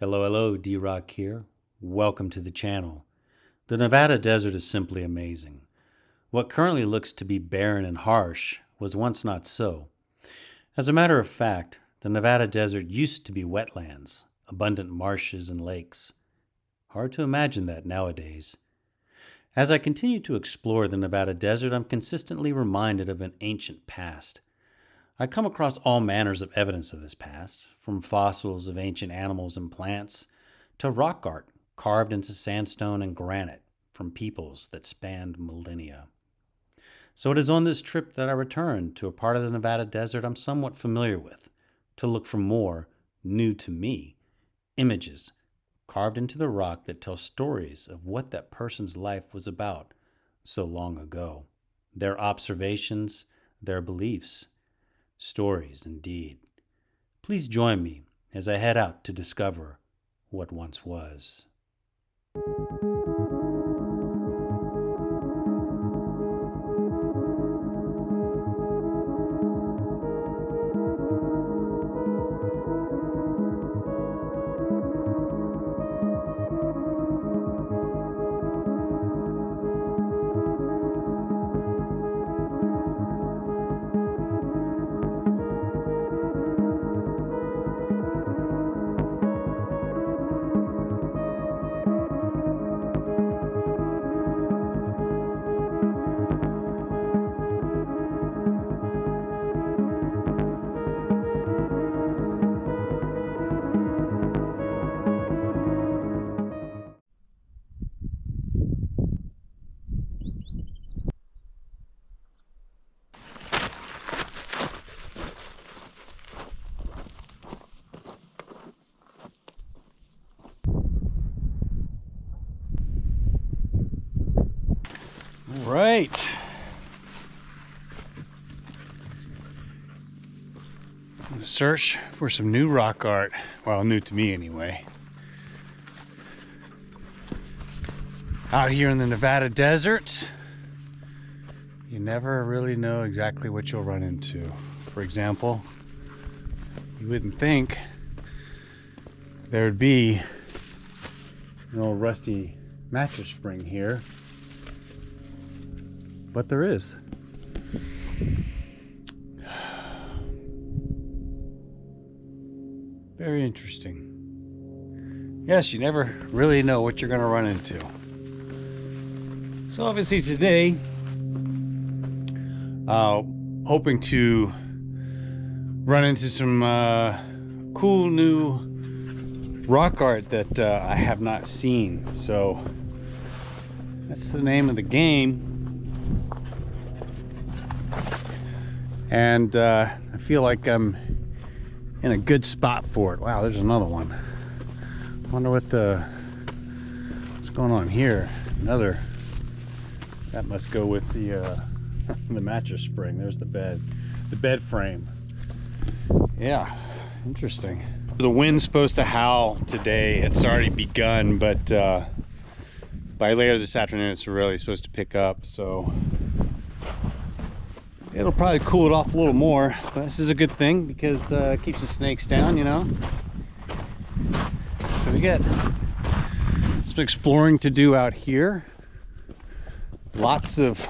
Hello, D-Rock here. Welcome to the channel. The Nevada desert is simply amazing. What currently looks to be barren and harsh was once not so. As a matter of fact, the Nevada desert used to be wetlands, abundant marshes and lakes. Hard to imagine that nowadays. As I continue to explore the Nevada desert, I'm consistently reminded of an ancient past. I come across all manners of evidence of this past, from fossils of ancient animals and plants to rock art carved into sandstone and granite from peoples that spanned millennia. So it is on this trip that I return to a part of the Nevada desert I'm somewhat familiar with, to look for more, new to me, images carved into the rock that tell stories of what that person's life was about so long ago. Their observations, their beliefs. Stories indeed. Please join me as I head out to discover what once was. Right. I'm gonna search for some new rock art. Well, new to me anyway. Out here in the Nevada desert, you never really know exactly what you'll run into. For example, you wouldn't think there would be an old rusty mattress spring here. But there is. Very interesting. Yes, you never really know what you're going to run into. So obviously today, hoping to run into some cool new rock art that I have not seen. So that's the name of the game. And I feel like I'm in a good spot for it. Wow, there's another one. Wonder what's going on here. Another. That must go with the the mattress spring. There's the bed frame. Yeah, interesting. The wind's supposed to howl today. It's already begun, but by later this afternoon, it's really supposed to pick up. So it'll probably cool it off a little more, but this is a good thing because it keeps the snakes down, you know. So we got some exploring to do out here. Lots of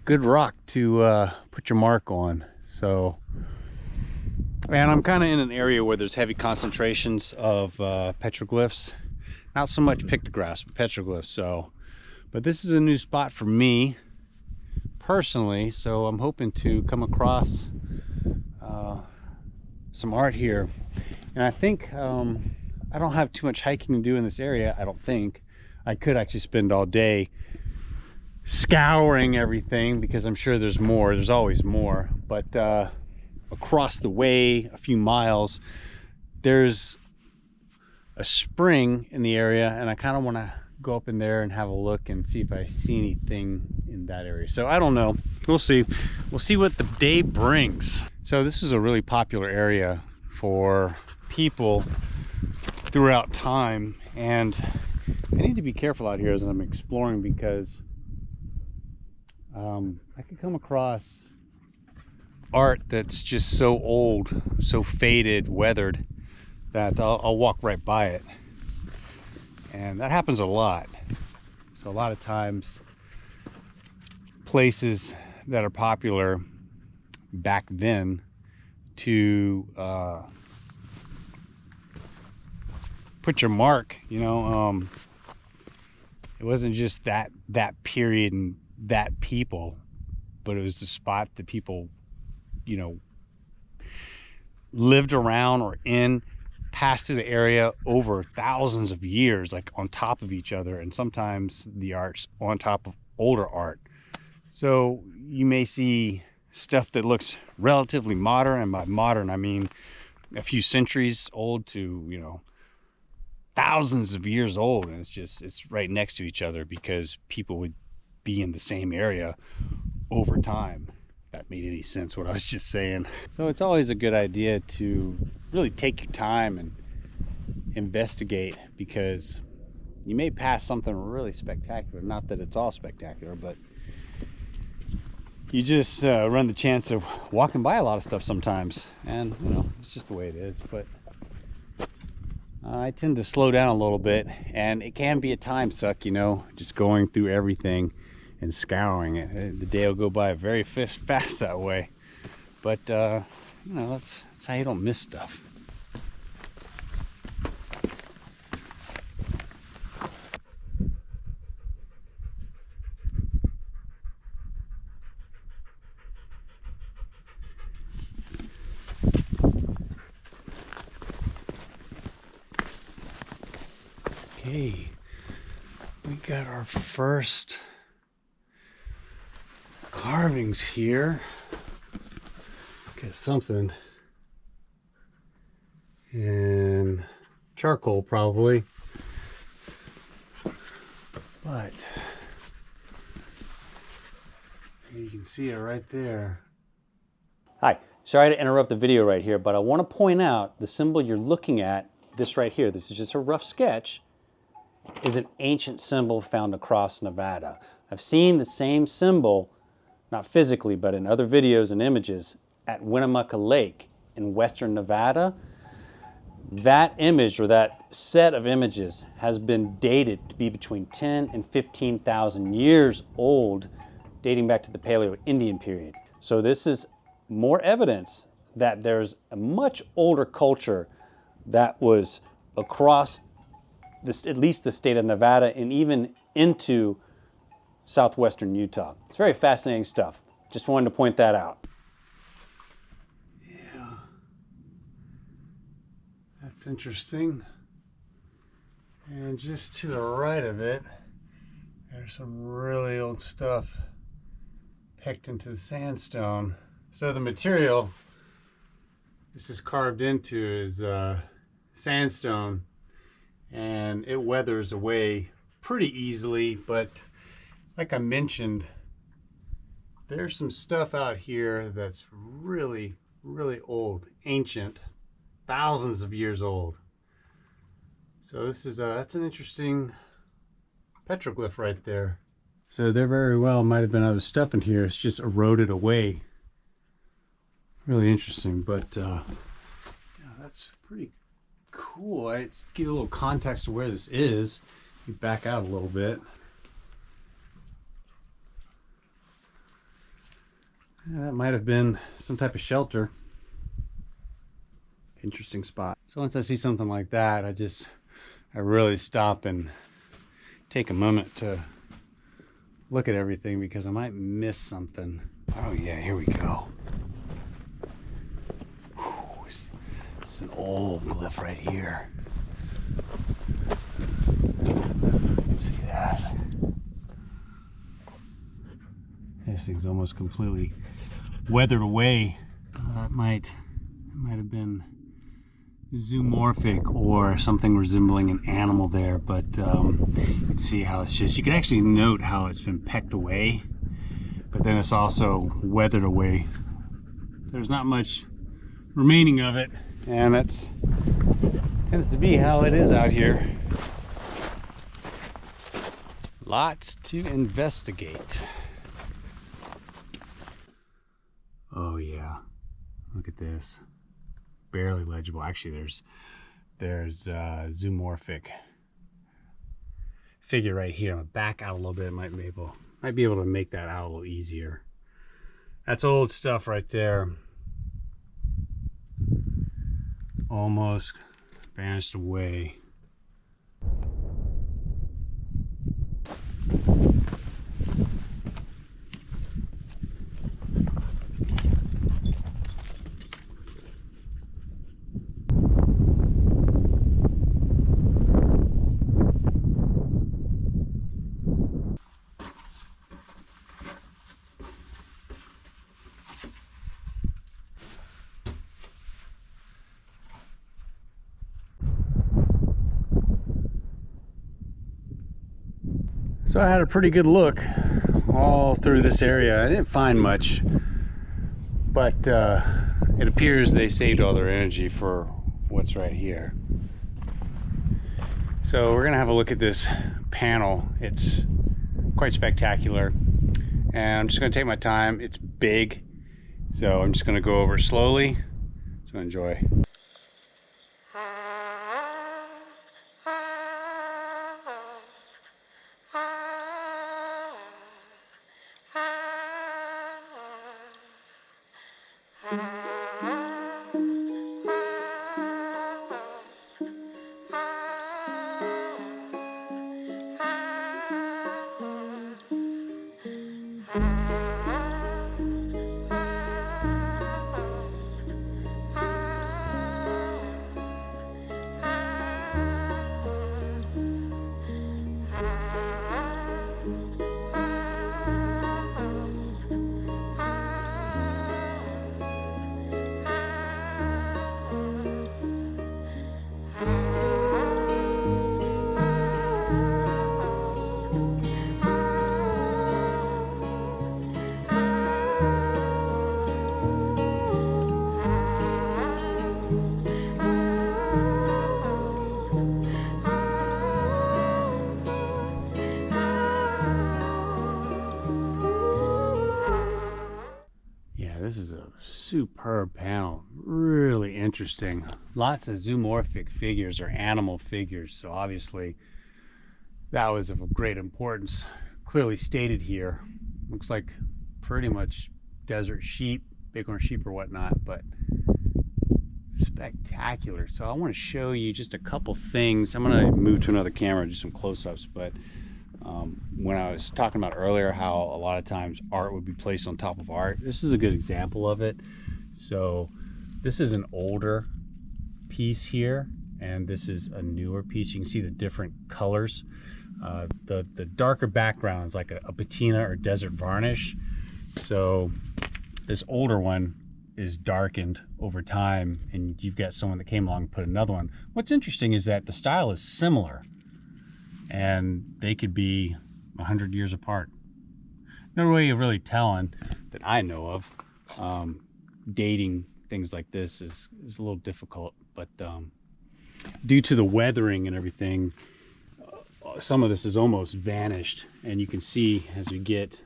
good rock to put your mark on. So, and I'm kind of in an area where there's heavy concentrations of petroglyphs. Not so much pictographs, but petroglyphs. So, but this is a new spot for me personally, so I'm hoping to come across some art here. And I think I don't have too much hiking to do in this area. I don't think I could actually spend all day scouring everything, because I'm sure there's more. There's always more. But across the way a few miles, there's a spring in the area, and I kind of want to go up in there and have a look and see if I see anything in that area. So I don't know, we'll see what the day brings. So this is a really popular area for people throughout time, and I need to be careful out here as I'm exploring, because I could come across art that's just so old, so faded, weathered, that I'll walk right by it. And that happens a lot. So a lot of times, places that are popular back then to put your mark, you know, it wasn't just that period and that people, but it was the spot that people, you know, lived around or in, passed through the area over thousands of years, like on top of each other, and sometimes the art's on top of older art. So you may see stuff that looks relatively modern, and by modern I mean a few centuries old to, you know, thousands of years old, and it's right next to each other because people would be in the same area over time. If that made any sense, what I was just saying. So it's always a good idea to really take your time and investigate, because you may pass something really spectacular. Not that it's all spectacular, but you just run the chance of walking by a lot of stuff sometimes, and you know, it's just the way it is. But I tend to slow down a little bit, and it can be a time suck, you know, just going through everything and scouring it. The day will go by very fast that way. But you know, that's how you don't miss stuff. Okay, we got our first carvings here. Got something in charcoal probably, but you can see it right there. Hi, sorry to interrupt the video right here, but I want to point out the symbol you're looking at, this right here, this is just a rough sketch, is an ancient symbol found across Nevada. I've seen the same symbol, not physically, but in other videos and images, at Winnemucca Lake in western Nevada. That image, or that set of images, has been dated to be between 10 and 15,000 years old, dating back to the Paleo Indian period. So this is more evidence that there's a much older culture that was across this, at least the state of Nevada, and even into southwestern Utah. It's very fascinating stuff. Just wanted to point that out. Yeah, that's interesting. And just to the right of it, there's some really old stuff pecked into the sandstone. So the material this is carved into is sandstone, and it weathers away pretty easily, but like I mentioned, there's some stuff out here that's really, really old, ancient, thousands of years old. So this is that's an interesting petroglyph right there. So there very well might have been other stuff in here. It's just eroded away. Really interesting, but yeah, that's pretty cool. I give you a little context of where this is. You back out a little bit. Yeah, that might have been some type of shelter. Interesting spot. So once I see something like that, I really stop and take a moment to look at everything, because I might miss something. Oh yeah, here we go. Whew, it's an old glyph right here. You can see that. This thing's almost completely weathered away. That might have been zoomorphic or something resembling an animal there, but you can see how it's just, you can actually note how it's been pecked away, but then it's also weathered away. So there's not much remaining of it, and that's tends to be how it is out here. Lots to investigate. Oh yeah, look at this. Barely legible. Actually, there's there's a zoomorphic figure right here. I'm gonna back out a little bit. Might be able to make that out a little easier. That's old stuff right there. Almost vanished away. So I had a pretty good look all through this area. I didn't find much, but it appears they saved all their energy for what's right here. So we're gonna have a look at this panel. It's quite spectacular, and I'm just gonna take my time. It's big, so I'm just gonna go over it slowly. So enjoy. This is a superb panel, really interesting. Lots of zoomorphic figures or animal figures, so obviously that was of great importance. Clearly stated here. Looks like pretty much desert sheep, bighorn sheep or whatnot, but spectacular. So I want to show you just a couple things. I'm going to move to another camera, do some close-ups, but when I was talking about earlier how a lot of times art would be placed on top of art, this is a good example of it. So this is an older piece here, and this is a newer piece. You can see the different colors. The darker background is like a patina or desert varnish. So this older one is darkened over time, and you've got someone that came along and put another one. What's interesting is that the style is similar, and they could be 100 years apart. No way of really telling that I know of. Dating things like this is a little difficult, but due to the weathering and everything, some of this is almost vanished, and you can see as we get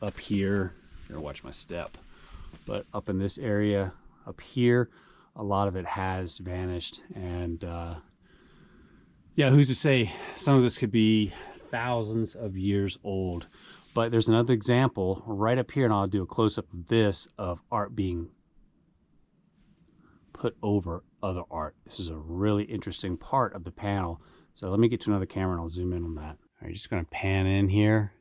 up here, I'm gonna watch my step, but up in this area up here, a lot of it has vanished. And yeah, who's to say some of this could be thousands of years old. But there's another example right up here, and I'll do a close-up of this, of art being put over other art. This is a really interesting part of the panel. So let me get to another camera and I'll zoom in on that. All right, just gonna pan in here,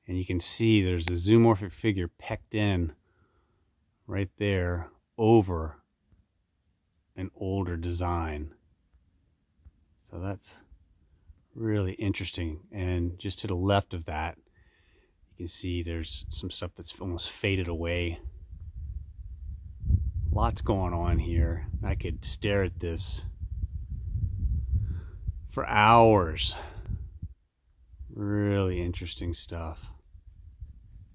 and you can see there's a zoomorphic figure pecked in right there over an older design. So that's really interesting. And just to the left of that, you can see there's some stuff that's almost faded away. Lots going on here. I could stare at this for hours. Really interesting stuff.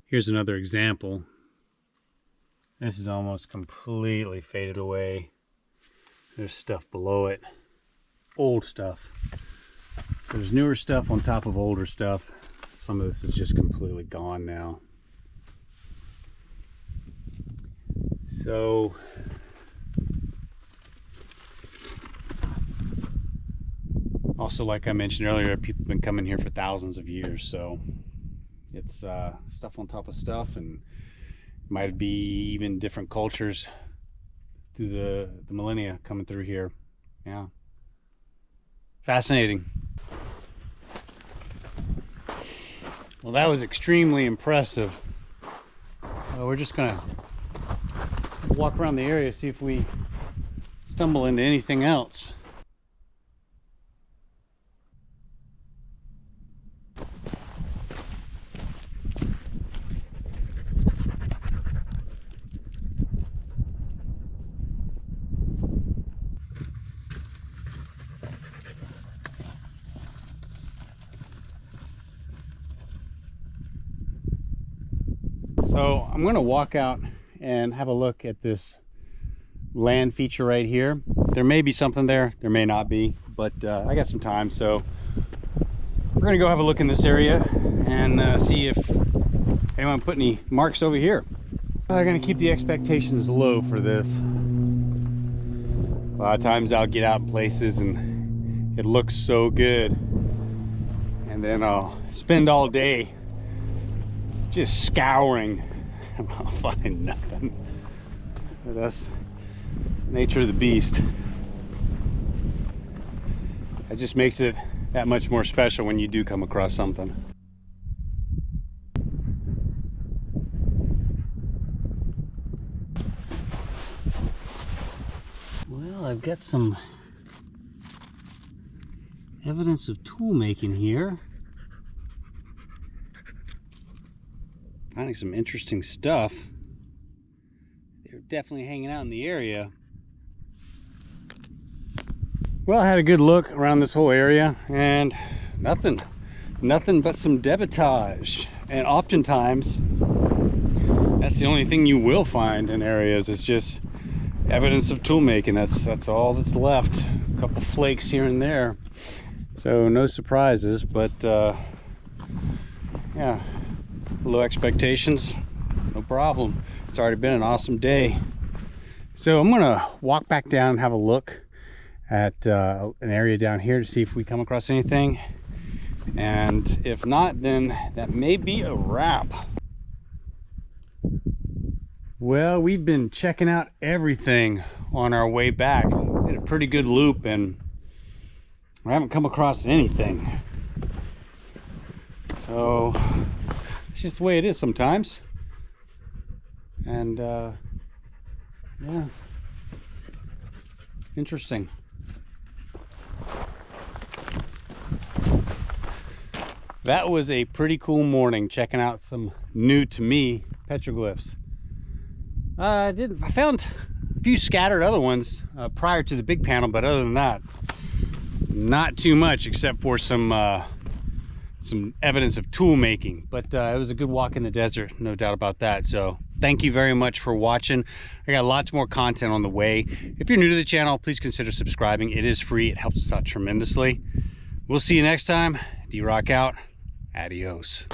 Here's another example. This is almost completely faded away. There's stuff below it. Old stuff. So there's newer stuff on top of older stuff. Some of this is just completely gone now. So Also, like I mentioned earlier, people have been coming here for thousands of years, so it's stuff on top of stuff, and might be even different cultures through the millennia coming through here. Yeah, fascinating. Well, that was extremely impressive. We're just gonna walk around the area, see if we stumble into anything else. So I'm going to walk out and have a look at this land feature right here. There may be something there, there may not be, but I got some time, so we're going to go have a look in this area and see if anyone put any marks over here. I'm going to keep the expectations low for this. A lot of times I'll get out in places and it looks so good, and then I'll spend all day just scouring. I'll find nothing. But that's the nature of the beast. It just makes it that much more special when you do come across something. Well, I've got some evidence of tool making here. Finding some interesting stuff. They're definitely hanging out in the area. Well, I had a good look around this whole area and nothing but some debitage. And oftentimes that's the only thing you will find in areas. It's just evidence of tool making. That's all that's left. A couple flakes here and there. So no surprises, but yeah. Low expectations, no problem. It's already been an awesome day. So I'm gonna walk back down and have a look at an area down here to see if we come across anything, and if not, then that may be a wrap. Well, we've been checking out everything on our way back. Did a pretty good loop and I haven't come across anything. So it's just the way it is sometimes. And yeah, interesting. That was a pretty cool morning checking out some new to me petroglyphs. I found a few scattered other ones prior to the big panel, but other than that, not too much, except for some evidence of tool making. But it was a good walk in the desert, no doubt about that. So thank you very much for watching. I got lots more content on the way. If you're new to the channel, please consider subscribing. It is free. It helps us out tremendously. We'll see you next time. D-Rock out. Adios.